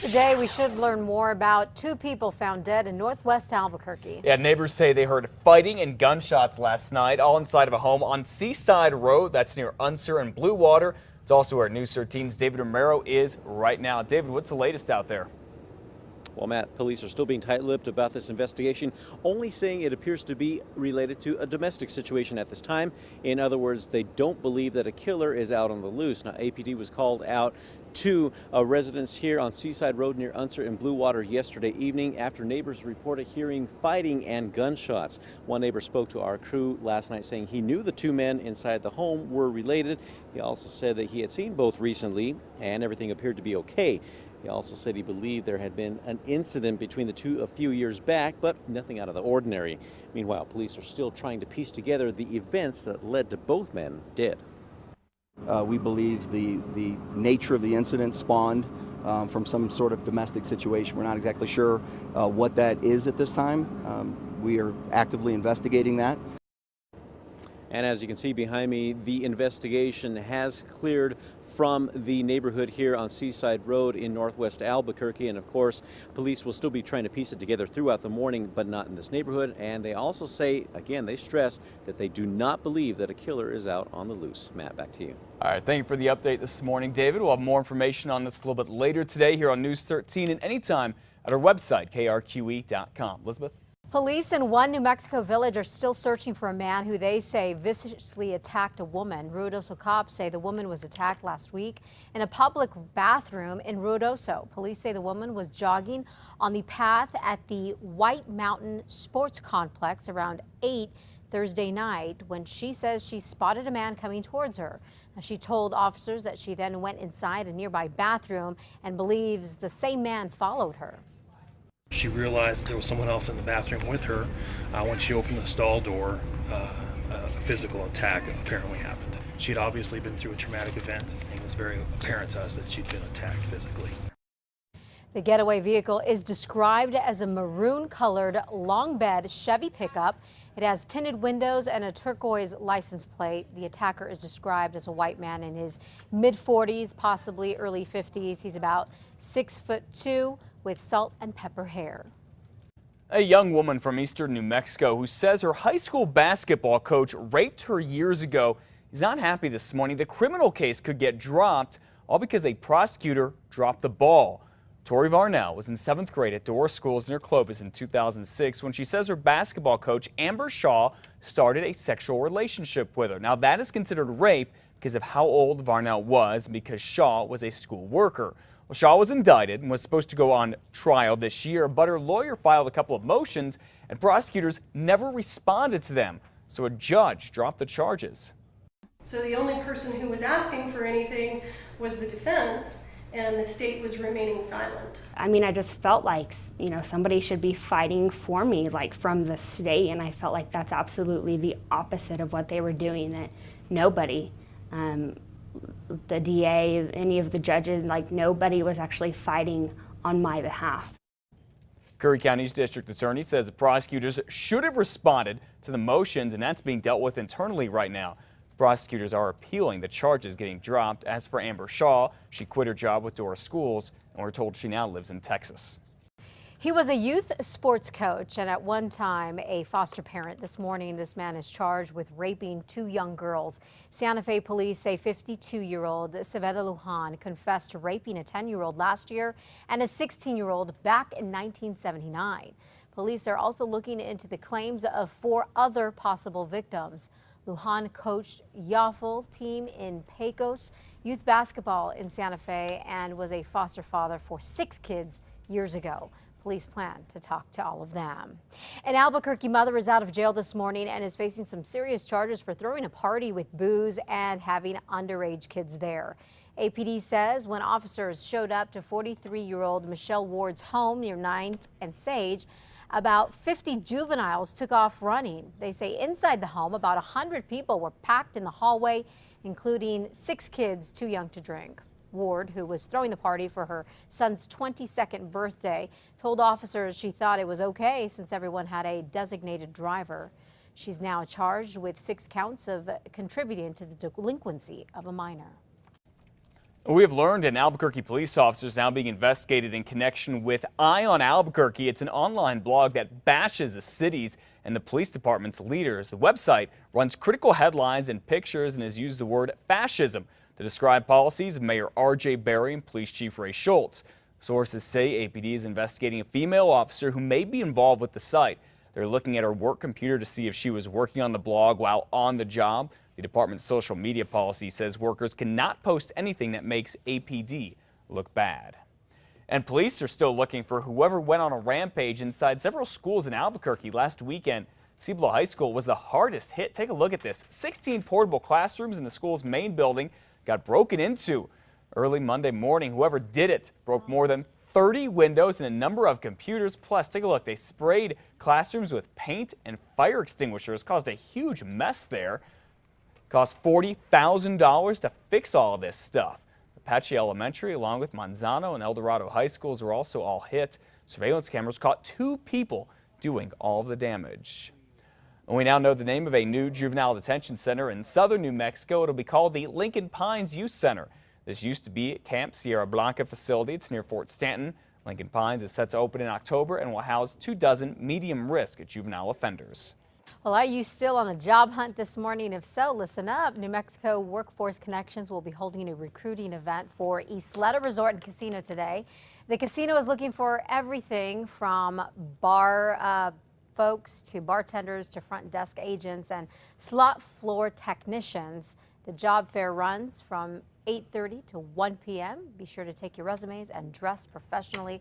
Today, we should learn more about two people found dead in Northwest Albuquerque. Yeah, neighbors say they heard fighting and gunshots last night, all inside of a home on Seaside Road. That's near Unser and Blue Water. It's also where News 13's David Romero is right now. David, what's the latest out there? Well, Matt, police are still being tight-lipped about this investigation, only saying it appears to be related to a domestic situation at this time. In other words, they don't believe that a killer is out on the loose. Now, APD was called out to a residence here on Seaside Road near Unser and Blue Water yesterday evening after neighbors reported hearing fighting and gunshots. One neighbor spoke to our crew last night saying he knew the two men inside the home were related. He also said that he had seen both recently and everything appeared to be okay. He also said he believed there had been an incident between the two a few years back, but nothing out of the ordinary. Meanwhile, police are still trying to piece together the events that led to both men dead. We believe the nature of the incident spawned from some sort of domestic situation. We're not exactly sure what that is at this time. We are actively investigating that. And as you can see behind me, the investigation has cleared from the neighborhood here on Seaside Road in Northwest Albuquerque. And of course, police will still be trying to piece it together throughout the morning, but not in this neighborhood. And they also say, again, they stress that they do not believe that a killer is out on the loose. Matt, back to you. All right, thank you for the update this morning, David. We'll have more information on this a little bit later today here on News 13 and anytime at our website, krqe.com. Elizabeth? Police in one New Mexico village are still searching for a man who they say viciously attacked a woman. Ruidoso cops say the woman was attacked last week in a public bathroom in Ruidoso. Police say the woman was jogging on the path at the White Mountain Sports Complex around 8 Thursday night when she says she spotted a man coming towards her. Now, she told officers that she then went inside a nearby bathroom and believes the same man followed her. She realized there was someone else in the bathroom with her. When she opened the stall door, a physical attack apparently happened. She'd obviously been through a traumatic event, and it was very apparent to us that she'd been attacked physically. The getaway vehicle is described as a maroon-colored long bed Chevy pickup. It has tinted windows and a turquoise license plate. The attacker is described as a white man in his mid-40s, possibly early 50s. He's about 6'2", with salt and pepper hair. A young woman from eastern New Mexico who says her high school basketball coach raped her years ago is not happy this morning. The criminal case could get dropped, all because a prosecutor dropped the ball. Tori Varnell was in 7th grade at Dora Schools near Clovis in 2006 when she says her basketball coach, Amber Shaw, started a sexual relationship with her. Now that is considered rape because of how old Varnell was and because Shaw was a school worker. Well, Shaw was indicted and was supposed to go on trial this year, but her lawyer filed a couple of motions and prosecutors never responded to them. So a judge dropped the charges. So the only person who was asking for anything was the defense, and the state was remaining silent. I mean, I just felt like, you know, somebody should be fighting for me, like from the state, and I felt like that's absolutely the opposite of what they were doing, that nobody, the DA, any of the judges, like nobody was actually fighting on my behalf. Curry County's district attorney says the prosecutors should have responded to the motions, and that's being dealt with internally right now. Prosecutors are appealing the charges getting dropped. As for Amber Shaw, she quit her job with Dora Schools, and we're told she now lives in Texas. He was a youth sports coach and at one time a foster parent. This morning, this man is charged with raping 2 young girls. Santa Fe police say 52-year-old Ysleta Lujan confessed to raping a 10-year-old last year and a 16-year-old back in 1979. Police are also looking into the claims of 4 other possible victims. Lujan coached Yaffle team in Pecos youth basketball in Santa Fe and was a foster father for 6 kids years ago. Police plan to talk to all of them. An Albuquerque mother is out of jail this morning and is facing some serious charges for throwing a party with booze and having underage kids there. APD says when officers showed up to 43-year-old Michelle Ward's home near 9th and Sage, about 50 juveniles took off running. They say inside the home, about 100 people were packed in the hallway, including 6 kids too young to drink. Ward, who was throwing the party for her son's 22nd birthday, told officers she thought it was okay since everyone had a designated driver. She's now charged with 6 counts of contributing to the delinquency of a minor. We have learned an Albuquerque police officer is now being investigated in connection with Eye on Albuquerque. It's an online blog that bashes the city's and the police department's leaders. The website runs critical headlines and pictures and has used the word fascism to describe policies of Mayor R.J. Berry and Police Chief Ray Schultz. Sources say APD is investigating a female officer who may be involved with the site. They're looking at her work computer to see if she was working on the blog while on the job. The department's social media policy says workers cannot post anything that makes APD look bad. And police are still looking for whoever went on a rampage inside several schools in Albuquerque last weekend. Cibola High School was the hardest hit. Take a look at this. 16 portable classrooms in the school's main building got broken into early Monday morning. Whoever did it broke more than 30 windows and a number of computers. Plus, take a look. They sprayed classrooms with paint and fire extinguishers, caused a huge mess there. Cost $40,000 to fix all of this stuff. Apache Elementary, along with Manzano and El Dorado High Schools, were also all hit. Surveillance cameras caught 2 people doing all of the damage. And we now know the name of a new juvenile detention center in southern New Mexico. It'll be called the Lincoln Pines Youth Center. This used to be Camp Sierra Blanca facility. It's near Fort Stanton. Lincoln Pines is set to open in October and will house 24 medium-risk juvenile offenders. Well, are you still on the job hunt this morning? If so, listen up. New Mexico Workforce Connections will be holding a recruiting event for Ysleta Resort and Casino today. The casino is looking for everything from bar folks to bartenders to front desk agents and slot floor technicians. The job fair runs from 8:30 to 1 p.m. Be sure to take your resumes and dress professionally.